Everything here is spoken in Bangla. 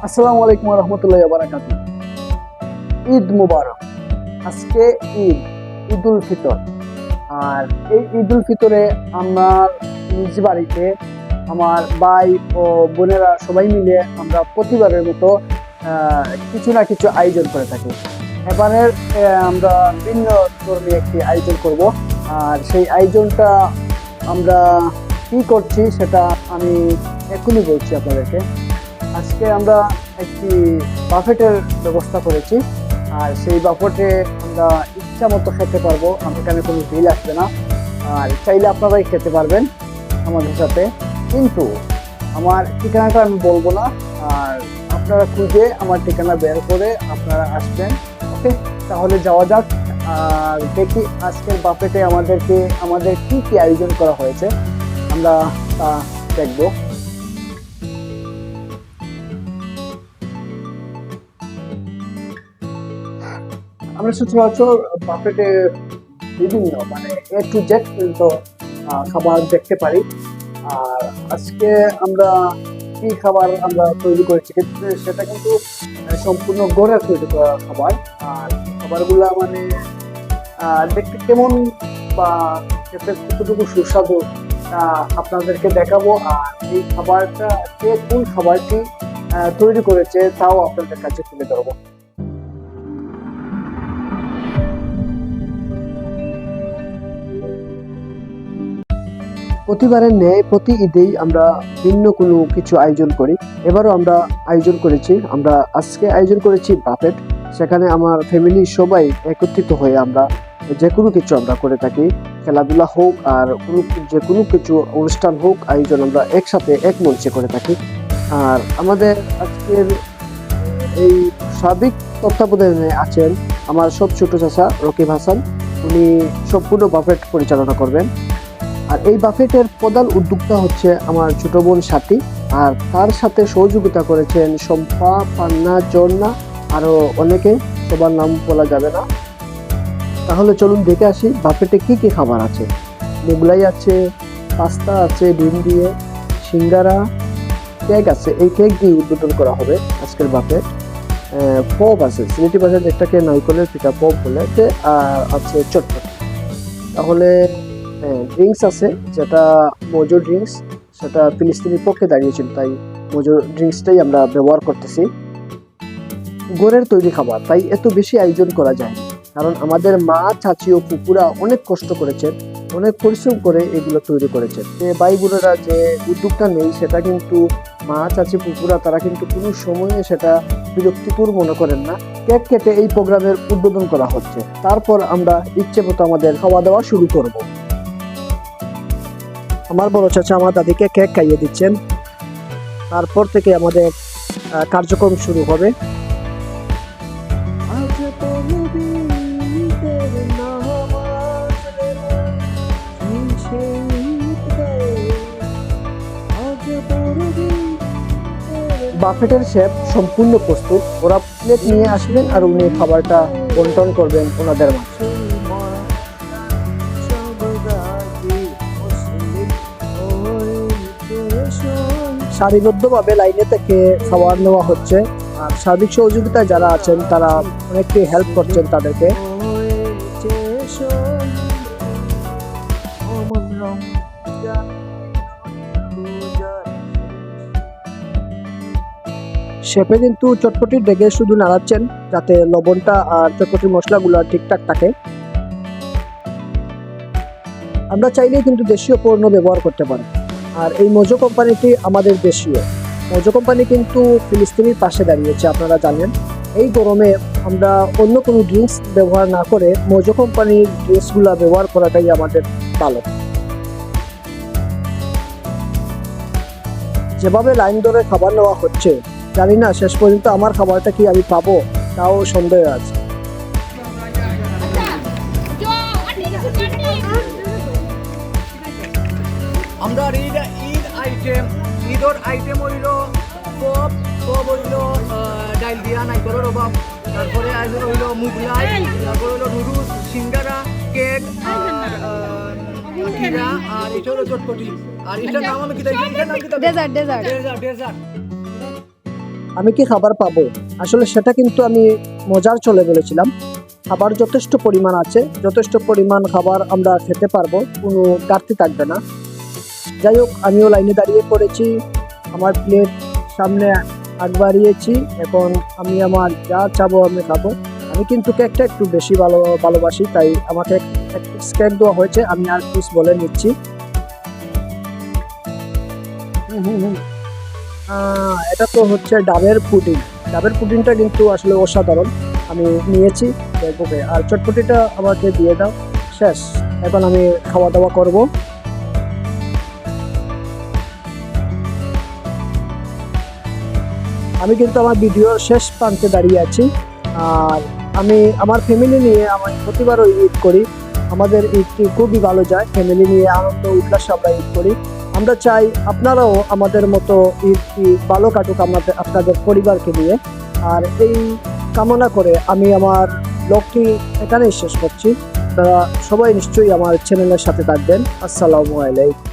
আসসালামু আলাইকুম ওয়া রাহমাতুল্লাহি ওয়া বারাকাতুহু। ঈদ মুবারক। আজকে ঈদ, ঈদুল ফিতর। আর এই ঈদুল ফিতরে আমার নিজ বাড়িতে আমার ভাই ও বোনেরা সবাই মিলে আমরা প্রতিবারের মতো কিছু না কিছু আয়োজন করে থাকি। এবারের আমরা ভিন্ন ধর্মী একটি আয়োজন করব। আর সেই আয়োজনটা আমরা কি করছি সেটা আমি এখনই বলছি আপনাদেরকে। আজকে আমরা একটি বাফেটের ব্যবস্থা করেছি। আর সেই বাফেটে আমরা ইচ্ছা মতো খেতে পারবো, এখানে কোনো বিল আসবে না। আর চাইলে আপনারাই খেতে পারবেন আমাদের সাথে, কিন্তু আমার ঠিকানাটা আমি বলবো না। আর আপনারা খুঁজে আমার ঠিকানা বের করে আপনারা আসবেন। ওকে, তাহলে যাওয়া যাক। আর দেখি আজকের বাফেটে আমাদের কি কি আয়োজন করা হয়েছে, আমরা তা দেখবো। আমরা সচরাচর বাফেটে বিভিন্ন এ টু জেড পর্যন্ত খাবার দেখতে পারি। আর আজকে আমরা কি খাবার আমরা তৈরি করেছি সেটা কিন্তু সম্পূর্ণ ঘরের তৈরি করা খাবার। আর খাবারগুলা দেখতে কেমন বা খেতে কতটুকু সুস্বাদু আপনাদেরকে দেখাবো। আর এই খাবারটা কোন খাবারটি তৈরি করেছে তাও আপনাদের কাছে তুলে ধরবো। প্রতিবারের ন্যায় প্রতি ঈদেই আমরা ভিন্ন কোনো কিছু আয়োজন করি। এবারও আমরা আয়োজন করেছি, আজকে আয়োজন করেছি বাফেট। সেখানে আমার ফ্যামিলি সবাই একত্রিত হয়ে আমরা যে কোনো কিছু আমরা করে থাকি। খেলাধুলা হোক আর যে কোনো কিছু অনুষ্ঠান হোক, আয়োজন আমরা একসাথে এক মঞ্চে করে থাকি। আর আমাদের আজকের এই সার্বিক তত্ত্বাবধানে আছেন আমার সব ছোট চাচা রকিব হাসান। উনি সম্পূর্ণ বাফেট পরিচালনা করবেন। আর এই বাফেটের প্রধান উদ্যোক্তা হচ্ছে আমার ছোট বোন সাথী। আর তার সাথে সহযোগিতা করেছেন শম্পা, পান্না, ঝর্ণা, আরো অনেকে, সবার নাম বলা যাবে না। তাহলে চলুন দেখে আসি বাফেটে কি কি খাবার আছে। মোগলাই আছে, পাস্তা আছে ডিম দিয়ে, সিঙ্গারা, কেক আছে। এই কেক দিয়ে উদ্বোধন করা হবে আজকের বাফেট। পপ আছে, সিলেটি ভাষায় যেটাকে নারকেলের পিঠা পপ বলে, আর আছে চটপটি। তাহলে ড্রিঙ্কস আছে, যেটা মজু ড্রিঙ্কস, সেটা ফিলিস্তিনের পক্ষে দাঁড়িয়েছিল, তাই মজু ড্রিঙ্কসটাই আমরা ব্যবহার করতেছি। ঘরের তৈরি খাবার, তাই এত বেশি আয়োজন করা যায়, কারণ আমাদের মা, চাচি ও ফুপুরা অনেক কষ্ট করেছেন, অনেক পরিশ্রম করে এগুলো তৈরি করেছেন। যে ভাই বোনেরা যে উদ্যোগটা নেই, সেটা কিন্তু মা, চাচি, ফুপুরা তারা কিন্তু কোনো সময়ে সেটা বিরক্তিকর মনে করেন না। কেক কেটে এই প্রোগ্রামের উদ্বোধন করা হচ্ছে, তারপর আমরা ইচ্ছে মতো আমাদের খাওয়া দাওয়া শুরু করব। আমার বড় চাচা আমার দাদিকে কেক খাইয়ে দিচ্ছেন, তারপর থেকে আমাদের কার্যক্রম শুরু হবে। বাফেটের শেফ সম্পূর্ণ প্রস্তুত, ওরা প্লেট নিয়ে আসবেন আর উনি খাবারটা বন্টন করবেন ওনাদের মাঝে। সারিবদ্ধভাবে লাইনে থেকে খাবার নেওয়া হচ্ছে। আর সার্বিক সহযোগিতায় যারা আছেন তারা অনেকটাই হেল্প করছেন তাদেরকে। শেফে কিন্তু চটপটির ডেকে শুধু নাড়াচ্ছেন যাতে লবণটা আর চটপটির মশলাগুলো ঠিকঠাক থাকে। আমরা চাইলেই কিন্তু দেশীয় পণ্য ব্যবহার করতে পারি। আর এই মোজো কোম্পানিটি আমাদের দেশীয়। মোজো কোম্পানি কিন্তু ফিলিস্তিনির পাশে দাঁড়িয়েছে, আপনারা জানেন। এই গরমে আমরা অন্য কোনো ড্রিঙ্কস ব্যবহার না করে মোজো কোম্পানির ড্রিঙ্কসগুলো ব্যবহার করাটাই আমাদের ভালো। যেভাবে লাইন ধরে খাবার নেওয়া হচ্ছে, জানি না শেষ পর্যন্ত আমার খাবারটা কি আমি পাবো, তাও সন্দেহ আছে। আমরা ঈদর আইটেম হইল পপ হইল ডাইল দিয়া নাইকলের অভাব, তারপরে হইল মুগলাই, তারপরে হইল নুডলস, সিঙ্গারা, কেক, খিরা, আর এটা হলো চটপটি। আর এটার নাম আমি কি দেখি, এটার নাম কি? ডেজার্ট। আমি কি খাবার পাবো, আসলে সেটা কিন্তু আমি মজার চলে বলেছিলাম। খাবার যথেষ্ট পরিমাণ আছে, যথেষ্ট পরিমাণ খাবার আমরা খেতে পারবো, কোনো ঘাটতি থাকবে না। যাই হোক, আমিও লাইনে দাঁড়িয়ে পড়েছি, আমার প্লেট সামনে আগ বাড়িয়েছি। এখন আমি আমার যা চাবো আমি খাবো। আমি কিন্তু কেকটা একটু বেশি ভালোবাসি, তাই আমাকে এক পিস কেক দেওয়া হয়েছে, আমি আর পিস বলে নিচ্ছি। এটা তো হচ্ছে ডাবের পুডিং। ডাবের পুডিংটা কিন্তু আসলে অসাধারণ, আমি নিয়েছি দেখবে। আর চটপটিটা আমাকে দিয়ে দাও। শেষ, এখন আমি খাওয়া দাওয়া করব। আমি কিন্তু আমার ভিডিওর শেষ প্রান্তে দাঁড়িয়ে আছি। আর আমি আমার ফ্যামিলি নিয়ে আমি প্রতিবারও ঈদ করি। আমাদের ঈদটি খুবই ভালো যায়, ফ্যামিলি নিয়ে আনন্দ উল্লাসে আমরা ঈদ করি। আমরা চাই আপনারাও আমাদের মতো ঈদটি ভালো কাটুক আপনাদের পরিবারকে নিয়ে। আর এই কামনা করে আমি আমার ব্লগটি এখানেই শেষ করছি। আপনারা সবাই নিশ্চয়ই আমার চ্যানেলের সাথে থাকবেন। আসসালামু আলাইকুম।